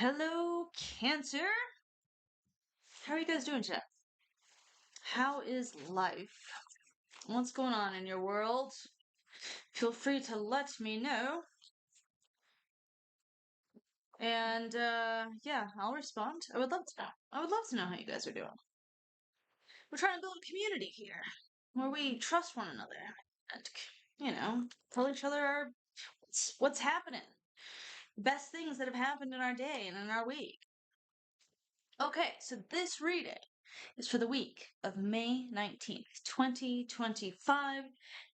Hello, Cancer. How are you guys doing today? How is life? What's going on in your world? Feel free to let me know. And yeah, I'll respond. I would love to know. I would love to know how you guys are doing. We're trying to build a community here where we trust one another and, tell each other what's happening. Best things that have happened in our day and in our week. Okay, so this reading is for the week of May 19th, 2025.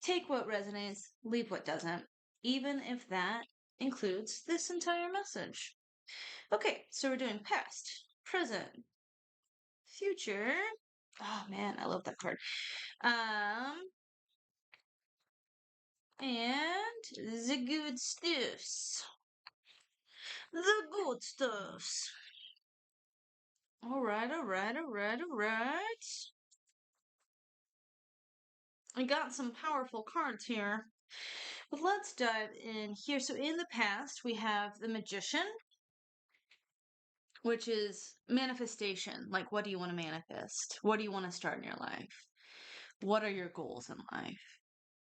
Take what resonates, leave what doesn't, even if that includes this entire message. Okay, so we're doing past, present, future. Oh man, I love that card. And the good stuffs. The good stuffs. Alright. I got some powerful cards here. But let's dive in here. So in the past, we have the Magician, which is manifestation. Like, what do you want to manifest? What do you want to start in your life? What are your goals in life?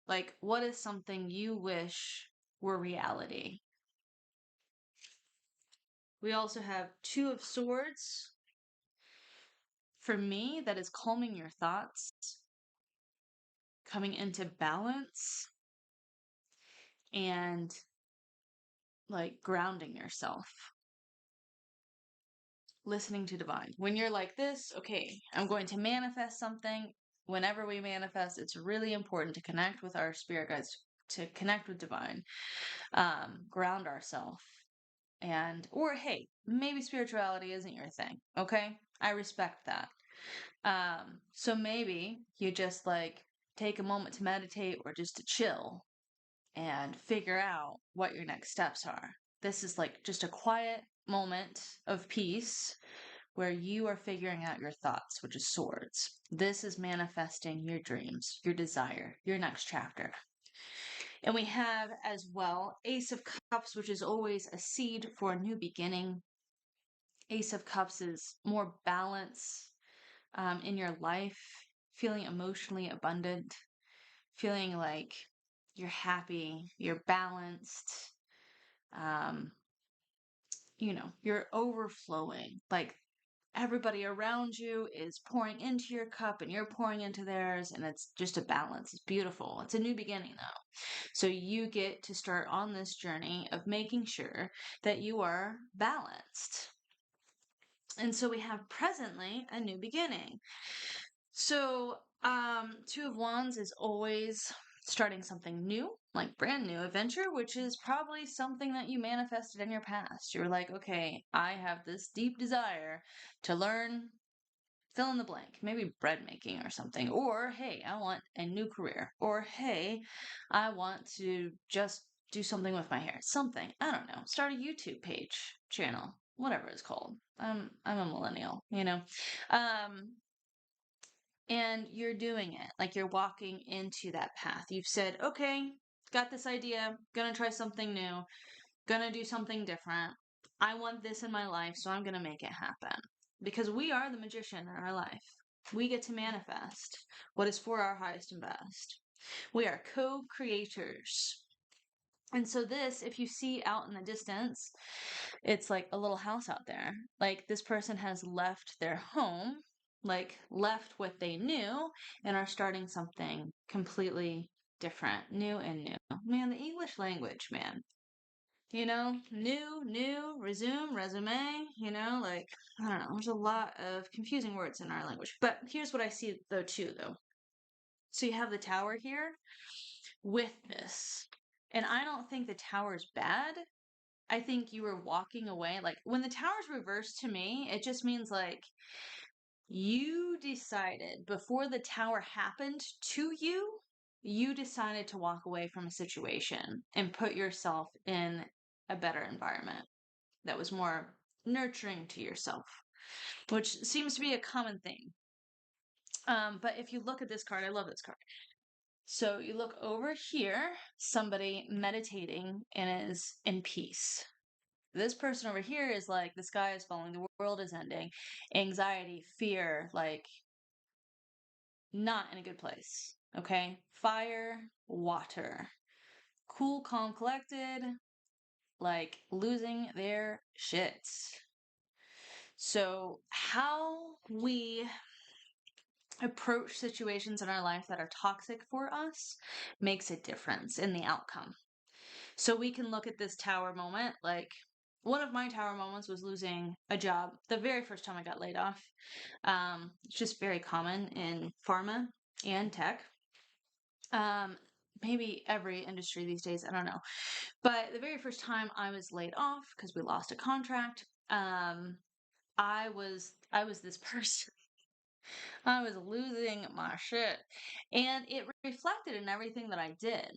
Like, what is something you wish were reality? We also have Two of Swords. For me, that is calming your thoughts, coming into balance, and like grounding yourself. Listening to divine. When you're like this, okay, I'm going to manifest something. Whenever we manifest, it's really important to connect with our spirit guides, to connect with divine, ground ourselves. Or hey, maybe spirituality isn't your thing. Okay. I respect that. So maybe you just like take a moment to meditate or just to chill and figure out what your next steps are. This is like just a quiet moment of peace where you are figuring out your thoughts, which is swords. This is manifesting your dreams, your desire, your next chapter. And we have as well Ace of Cups, which is always a seed for a new beginning. Ace of Cups is more balance in your life, feeling emotionally abundant, feeling like you're happy, you're balanced, um, you're overflowing. Like everybody around you is pouring into your cup and you're pouring into theirs, and it's just a balance. It's beautiful. It's a new beginning, though. So you get to start on this journey of making sure that you are balanced. And so we have presently a new beginning. So, Two of Wands is always starting something new, like brand new adventure, which is probably something that you manifested in your past. You're like, okay, I have this deep desire to learn, fill in the blank, maybe bread making or something. Or, hey, I want a new career. Or, hey, I want to just do something with my hair. Something. I don't know. Start a YouTube page, channel, whatever it's called. I'm a millennial, and you're doing it. Like you're walking into that path. You've said, okay, got this idea, gonna try something new, gonna do something different. I want this in my life, so I'm gonna make it happen. Because we are the magician in our life. We get to manifest what is for our highest and best. We are co creators. And so, this, if you see out in the distance, it's like a little house out there. Like this person has left their home, like left what they knew, and are starting something completely different, new and new. Man, the English language, man. New, resume, resume, like, I don't know. There's a lot of confusing words in our language. But here's what I see, though, too, though. So you have the tower here with this. And I don't think the tower is bad. I think you were walking away. Like when the tower's reversed to me, it just means like you decided before the tower happened to you, you decided to walk away from a situation and put yourself in a better environment that was more nurturing to yourself, which seems to be a common thing. But if you look at this card, I love this card. So you look over here, somebody meditating and is in peace. This person over here is like, the sky is falling, the world is ending, anxiety, fear, like not in a good place. Okay? Fire, water. Cool, calm, collected, like losing their shits. So, how we approach situations in our life that are toxic for us makes a difference in the outcome. So, we can look at this tower moment. Like, one of my tower moments was losing a job the very first time I got laid off. It's just very common in pharma and tech. Maybe every industry these days, I don't know. But the very first time I was laid off because we lost a contract, I was this person. I was losing my shit. And it reflected in everything that I did.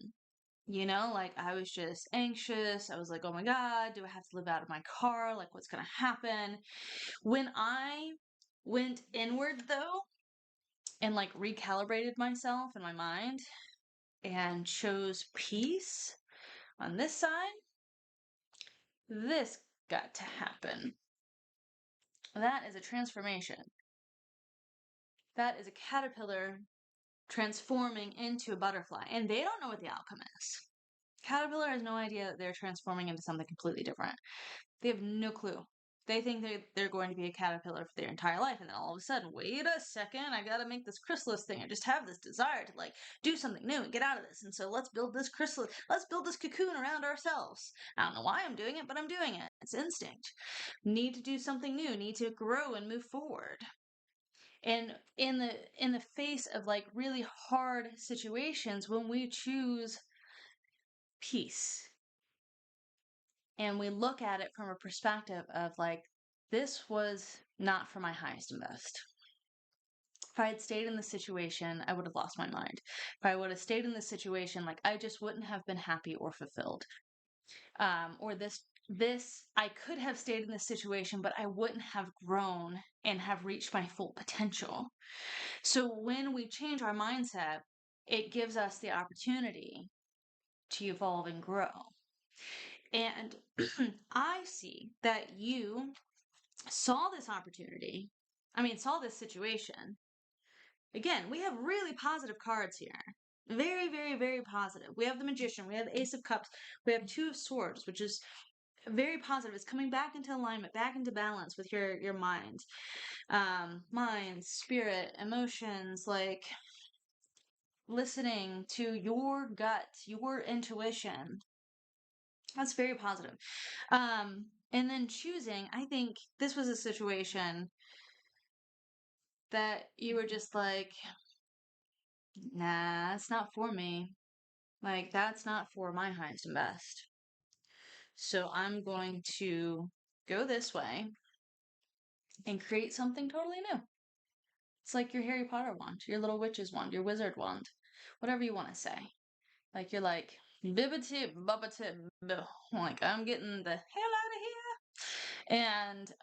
You know, like I was just anxious. I was like, oh my God, do I have to live out of my car? Like, what's going to happen? When I went inward, though, and like recalibrated myself and my mind and chose peace on this side, this got to happen. That is a transformation. That is a caterpillar transforming into a butterfly, and they don't know what the outcome is. Caterpillar has no idea that they're transforming into something completely different. They have no clue. They think they're going to be a caterpillar for their entire life, and then all of a sudden, wait a second, I gotta make this chrysalis thing. I just have this desire to like do something new and get out of this. And so let's build this chrysalis, let's build this cocoon around ourselves. I don't know why I'm doing it, but I'm doing it. It's instinct. Need to do something new, need to grow and move forward. And in the face of like really hard situations, when we choose peace and we look at it from a perspective of like, this was not for my highest and best. If I had stayed in the situation, I would have lost my mind. If I would have stayed in the situation, like I just wouldn't have been happy or fulfilled. Or this I could have stayed in this situation, but I wouldn't have grown and have reached my full potential. So when we change our mindset, it gives us the opportunity to evolve and grow. And I see that you saw this opportunity. Saw this situation. Again, we have really positive cards here. Very, very, very positive. We have the Magician. We have the Ace of Cups. We have Two of Swords, which is very positive. It's coming back into alignment, back into balance with your mind. Mind, spirit, emotions, like listening to your gut, your intuition. That's very positive. And then choosing, I think this was a situation that you were just like, nah, that's not for me. Like, that's not for my highest and best. So I'm going to go this way and create something totally new. It's like your Harry Potter wand, your little witch's wand, your wizard wand, whatever you want to say. Like, you're like, bibbity, bubbity, like, I'm getting the hell out of here. And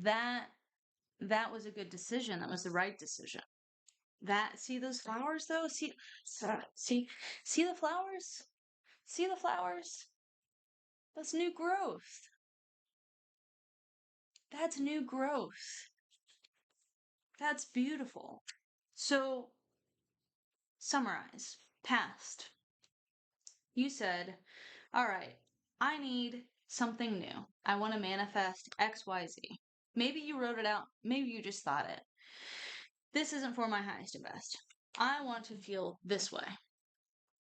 that was a good decision. That was the right decision. See those flowers though? See the flowers? See the flowers? That's new growth. That's new growth. That's beautiful. So, summarize. Past. You said, all right, I need something new. I want to manifest XYZ. Maybe you wrote it out. Maybe you just thought it. This isn't for my highest and best. I want to feel this way.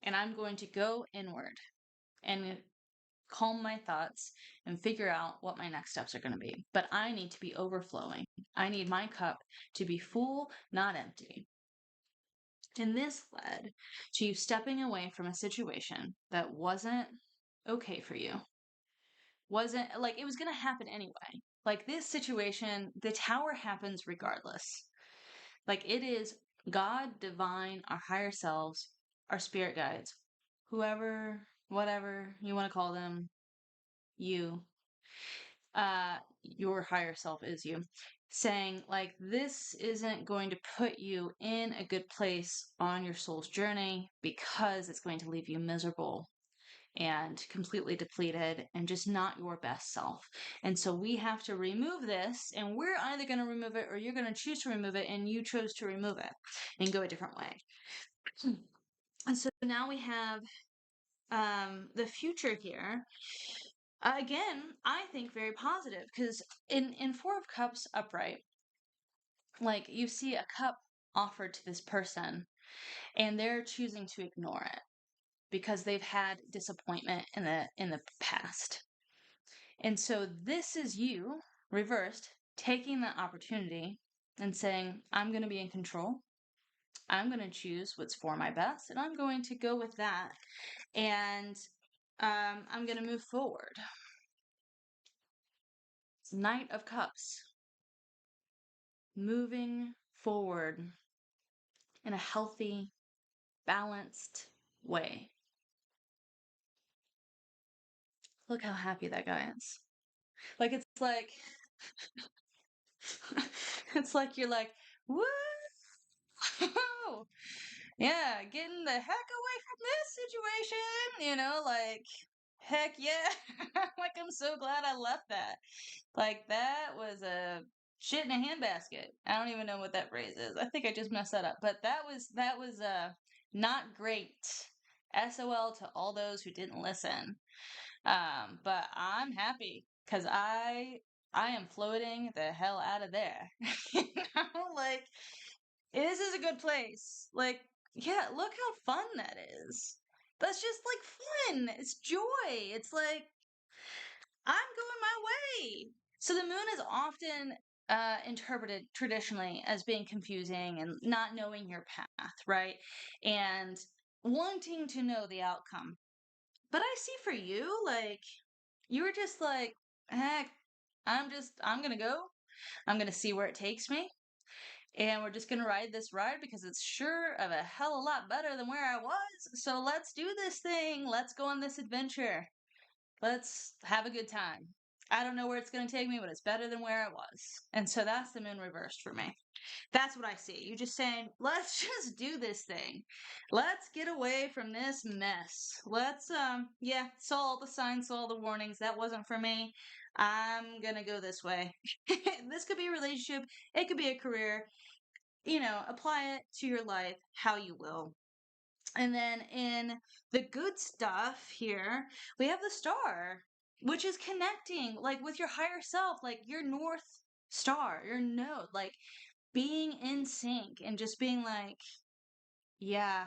And I'm going to go inward and calm my thoughts and figure out what my next steps are going to be. But I need to be overflowing. I need my cup to be full, not empty. And this led to you stepping away from a situation that wasn't okay for you. Wasn't like it was going to happen anyway. Like this situation, the tower happens regardless. Like it is God, divine, our higher selves, our spirit guides, whoever, whatever you want to call them, you, your higher self is you, saying like this isn't going to put you in a good place on your soul's journey because it's going to leave you miserable and completely depleted and just not your best self. And so we have to remove this, and we're either going to remove it or you're going to choose to remove it, and you chose to remove it and go a different way. And so now we have the future here. Again, I think very positive, because in Four of Cups upright, like you see a cup offered to this person and they're choosing to ignore it because they've had disappointment in the past. And so this is you reversed taking that opportunity and saying, I'm going to be in control. I'm going to choose what's for my best, and I'm going to go with that. And I'm going to move forward. Knight of Cups. Moving forward in a healthy, balanced way. Look how happy that guy is. Like, it's like, it's like you're like, woo! Yeah, getting the heck away from this situation, like, heck yeah. Like, I'm so glad I left that. Like, that was a shit in a handbasket. I don't even know what that phrase is. I think I just messed that up. But that was not great. SOL to all those who didn't listen. But I'm happy because I am floating the hell out of there. Like, this is a good place. Like, yeah, look how fun that is. That's just like fun. It's joy. It's like, I'm going my way. So the moon is often interpreted traditionally as being confusing and not knowing your path, right? And wanting to know the outcome. But I see for you, like, you were just like, heck, I'm going to go. I'm going to see where it takes me. And we're just going to ride this ride because it's sure of a hell of a lot better than where I was. So let's do this thing. Let's go on this adventure. Let's have a good time. I don't know where it's going to take me, but it's better than where I was. And so that's the moon reversed for me. That's what I see. You just saying, let's just do this thing. Let's get away from this mess. Let's, saw all the signs, saw all the warnings. That wasn't for me. I'm going to go this way. This could be a relationship. It could be a career. Apply it to your life how you will. And then in the good stuff here, we have the star, which is connecting like with your higher self, like your North Star, your node, like being in sync and just being like, yeah,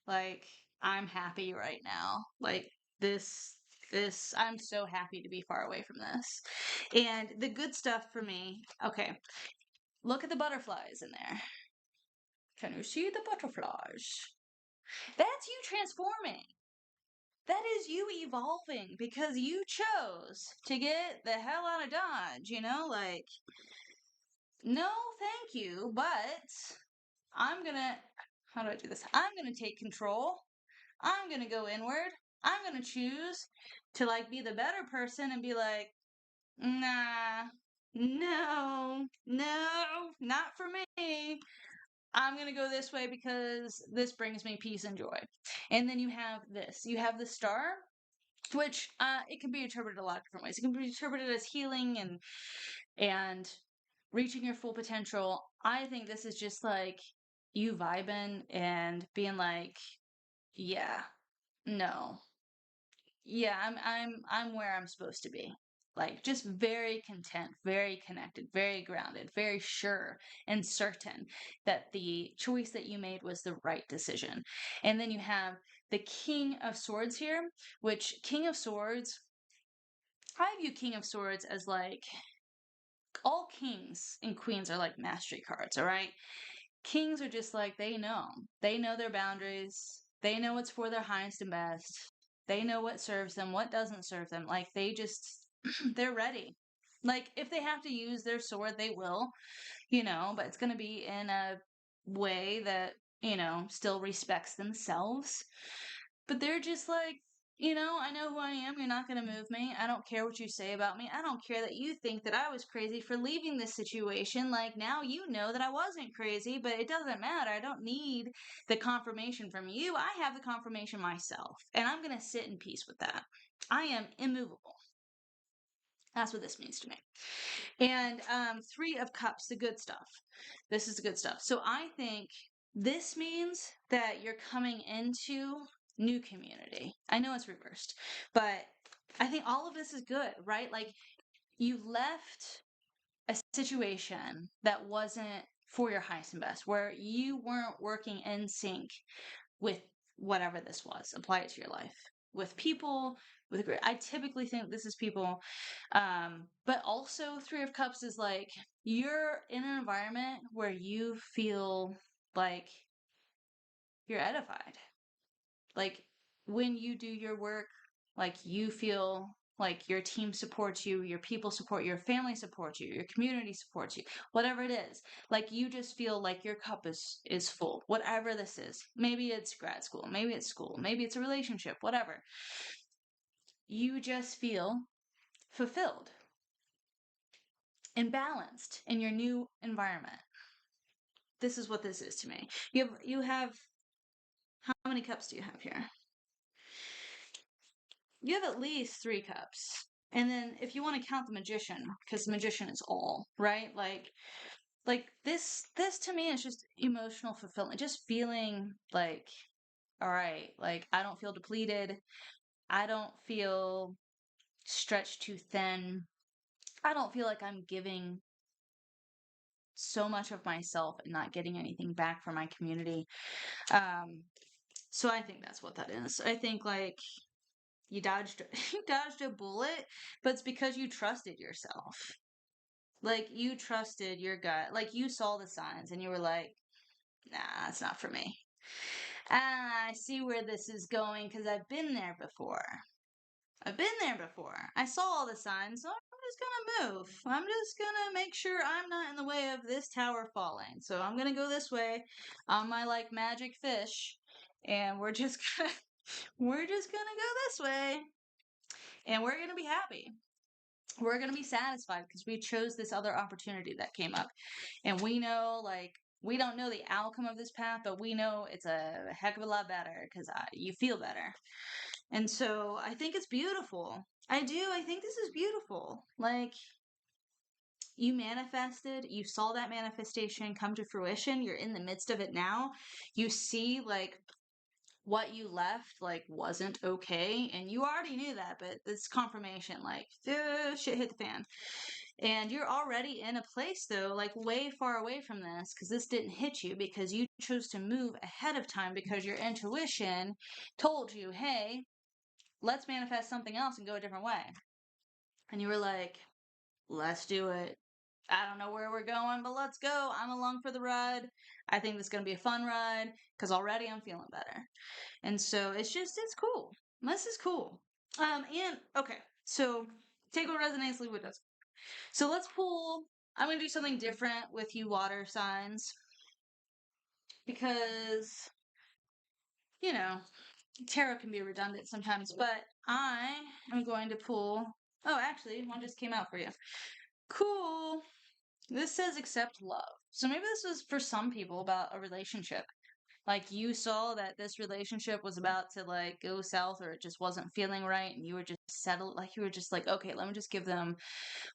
like I'm happy right now. Like this, I'm so happy to be far away from this. And the good stuff for me, okay, look at the butterflies in there. Can you see the butterflies? That's you transforming. That is you evolving because you chose to get the hell out of Dodge, like, no, thank you, but I'm gonna, how do I do this? I'm gonna take control. I'm gonna go inward. I'm gonna choose to, like, be the better person and be like, nah, no, not for me. I'm going to go this way because this brings me peace and joy. And then you have this. You have the star, which it can be interpreted a lot of different ways. It can be interpreted as healing and reaching your full potential. I think this is just like you vibing and being like, yeah, no. Yeah, I'm where I'm supposed to be. Like, just very content, very connected, very grounded, very sure and certain that the choice that you made was the right decision. And then you have the King of Swords here, which King of Swords, I view King of Swords as like all kings and queens are like mastery cards, all right? Kings are just like they know their boundaries, they know what's for their highest and best, they know what serves them, what doesn't serve them. Like, they just they're ready. Like, if they have to use their sword, they will, but it's going to be in a way that still respects themselves. But they're just like, I know who I am. You're not going to move me. I don't care what you say about me. I don't care that you think that I was crazy for leaving this situation. Like, now you know that I wasn't crazy, but it doesn't matter. I don't need the confirmation from you. I have the confirmation myself, and I'm going to sit in peace with that. I am immovable. That's what this means to me. And Three of Cups, the good stuff. This is the good stuff. So I think this means that you're coming into new community. I know it's reversed, but I think all of this is good, right? Like, you left a situation that wasn't for your highest and best, where you weren't working in sync with whatever this was. Apply it to your life. With people, I typically think this is people. But also Three of Cups is like, you're in an environment where you feel like you're edified. Like, when you do your work, like, you feel like your team supports you, your people support you, your family supports you, your community supports you, whatever it is. Like, you just feel like your cup is full, whatever this is. Maybe it's grad school, maybe it's school, maybe it's a relationship, whatever. You just feel fulfilled and balanced in your new environment. This is what this is to me. You have how many cups do you have here? You have at least 3 cups. And then if you want to count the Magician, because the Magician is all, right? Like this to me is just emotional fulfillment. Just feeling like, all right, like, I don't feel depleted. I don't feel stretched too thin. I don't feel like I'm giving so much of myself and not getting anything back from my community. Um, so I think that's what that is. I think, like, you dodged you dodged a bullet, but it's because you trusted yourself. Like, you trusted your gut. Like, you saw the signs and you were like, nah, it's not for me. I see where this is going because I've been there before. I've been there before. I saw all the signs, so I'm just gonna move. I'm just gonna make sure I'm not in the way of this tower falling. So I'm gonna go this way on my, like, magic fish, and we're just gonna go this way, and we're gonna be happy. We're gonna be satisfied because we chose this other opportunity that came up, and we know, like, we don't know the outcome of this path, but we know it's a heck of a lot better because you feel better. And so I think it's beautiful. I do. I think this is beautiful. Like, you manifested, you saw that manifestation come to fruition. You're in the midst of it now. You see, like, what you left, like, wasn't okay. And you already knew that, but it's confirmation, like, shit hit the fan. And you're already in a place, though, like, way far away from this, because this didn't hit you because you chose to move ahead of time because your intuition told you, hey, let's manifest something else and go a different way. And you were like, let's do it. I don't know where we're going, but let's go. I'm along for the ride. I think this is going to be a fun ride because already I'm feeling better. And so it's cool. This is cool. And okay, so take what resonates, leave what doesn't. So let's pull. I'm going to do something different with you water signs because, you know, tarot can be redundant sometimes, but I am going to pull. Oh, actually, one just came out for you. Cool. This says accept love. So maybe this was for some people about a relationship. Like, you saw that this relationship was about to, like, go south, or it just wasn't feeling right, and you were just settled. Like, you were just like, okay, let me just give them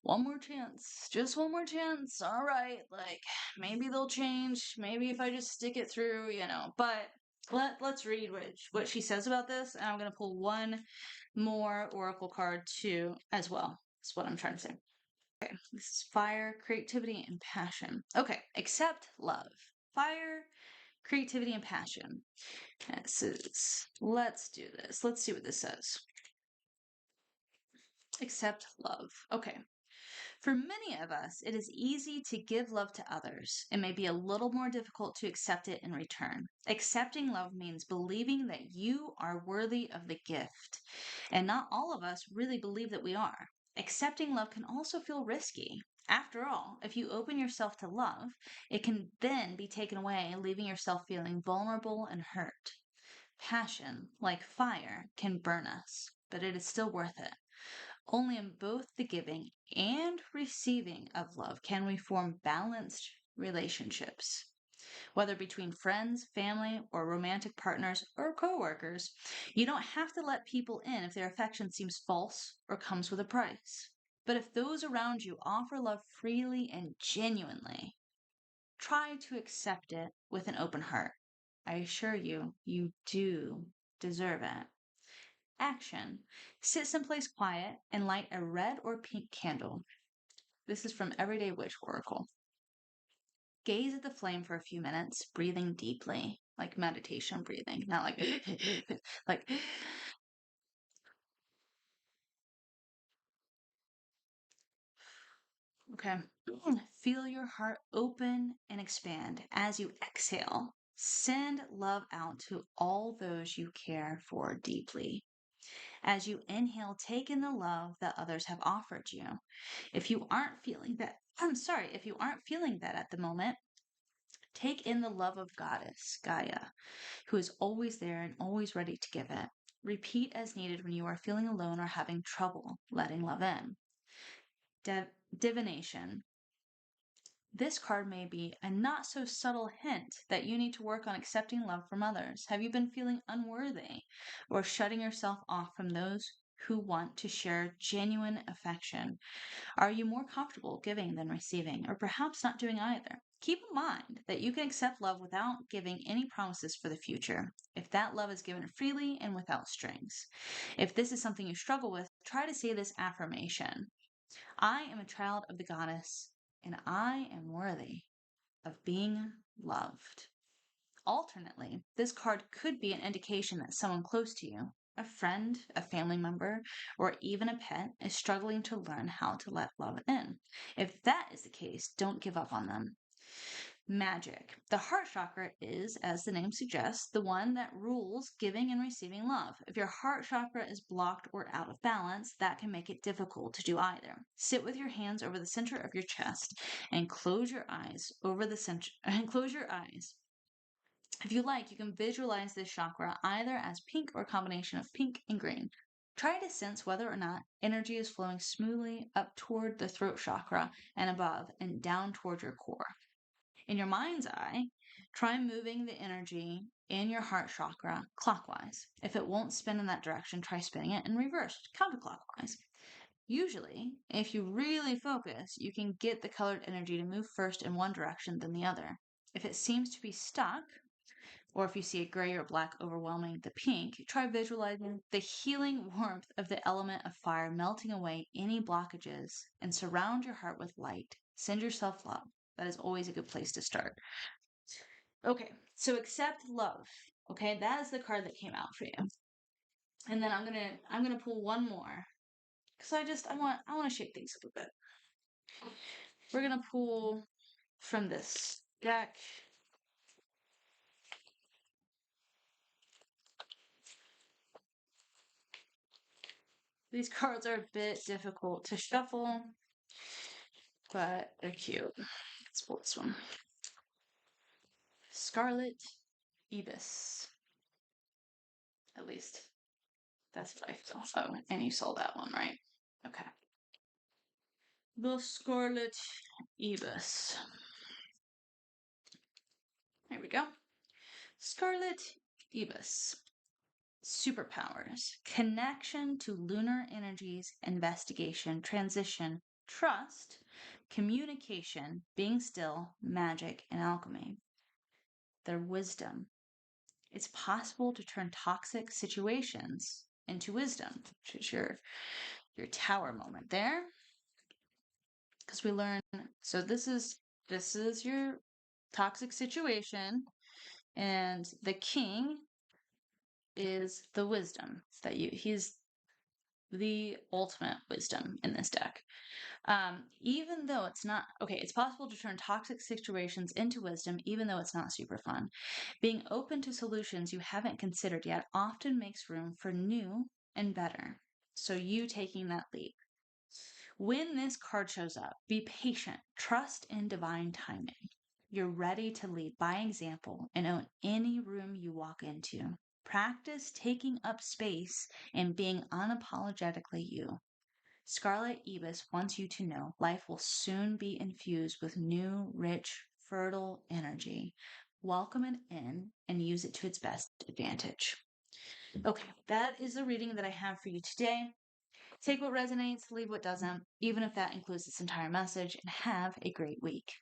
one more chance. Just one more chance. All right. Like, maybe they'll change. Maybe if I just stick it through, But let's read what she says about this, and I'm going to pull one more oracle card too as well. That's what I'm trying to say. Okay, this is fire, creativity, and passion. Okay, accept love. Fire, creativity, and passion. This is, let's do this. Let's see what this says. Accept love. Okay. For many of us, it is easy to give love to others. It may be a little more difficult to accept it in return. Accepting love means believing that you are worthy of the gift. And not all of us really believe that we are. Accepting love can also feel risky. After all, if you open yourself to love, it can then be taken away, leaving yourself feeling vulnerable and hurt. Passion, like fire, can burn us, but it is still worth it. Only in both the giving and receiving of love can we form balanced relationships. Whether between friends, family, or romantic partners or coworkers, you don't have to let people in if their affection seems false or comes with a price. But if those around you offer love freely and genuinely, try to accept it with an open heart. I assure you, you do deserve it. Action. Sit someplace quiet and light a red or pink candle. This is from Everyday Witch Oracle. Gaze at the flame for a few minutes, breathing deeply, like meditation breathing, not like like okay. Feel your heart open and expand as you exhale. Send love out to all those you care for deeply. As you inhale, take in the love that others have offered you. If you aren't feeling that, if you aren't feeling that at the moment, take in the love of Goddess, Gaia, who is always there and always ready to give it. Repeat as needed when you are feeling alone or having trouble letting love in. Divination. This card may be a not so subtle hint that you need to work on accepting love from others. Have you been feeling unworthy or shutting yourself off from those who want to share genuine affection? Are you more comfortable giving than receiving, or perhaps not doing either? Keep in mind that you can accept love without giving any promises for the future, if that love is given freely and without strings. If this is something you struggle with, try to say this affirmation: I am a child of the goddess, and I am worthy of being loved. Alternately, this card could be an indication that someone close to you, a friend, a family member, or even a pet, is struggling to learn how to let love in. If that is the case, don't give up on them. Magic. The heart chakra is, as the name suggests, the one that rules giving and receiving love. If your heart chakra is blocked or out of balance, that can make it difficult to do either. Sit with your hands over the center of your chest and close your eyes over the center and close your eyes. If you like, you can visualize this chakra either as pink or a combination of pink and green. Try to sense whether or not energy is flowing smoothly up toward the throat chakra and above and down toward your core. In your mind's eye, try moving the energy in your heart chakra clockwise. If it won't spin in that direction, try spinning it in reverse, counterclockwise. Usually, if you really focus, you can get the colored energy to move first in one direction, then the other. If it seems to be stuck, or if you see a gray or black overwhelming the pink, try visualizing the healing warmth of the element of fire melting away any blockages and surround your heart with light. Send yourself love. That is always a good place to start. Okay, so accept love. Okay, that is the card that came out for you. And then I'm gonna pull one more because I want to shake things up a bit. We're gonna pull from this deck. These cards are a bit difficult to shuffle, but they're cute. Let's pull this one. Scarlet Ibis. At least that's what I feel. Oh, and you saw that one, right? Okay. The Scarlet Ibis. There we go. Scarlet Ibis. Superpowers. Connection to lunar energies, investigation, transition, trust, communication, being still, magic, and alchemy. Their wisdom. It's possible to turn toxic situations into wisdom, which is your tower moment there. Because we learn, so this is your toxic situation, and the king is the wisdom that he's the ultimate wisdom in this deck. Even though it's not okay, it's possible to turn toxic situations into wisdom, even though it's not super fun. Being open to solutions you haven't considered yet often makes room for new and better. So you taking that leap. When this card shows up, be patient, trust in divine timing. You're ready to lead by example and own any room you walk into. Practice taking up space and being unapologetically you. Scarlet Ibis wants you to know life will soon be infused with new, rich, fertile energy. Welcome it in and use it to its best advantage. Okay, that is the reading that I have for you today. Take what resonates, leave what doesn't, even if that includes this entire message, and have a great week.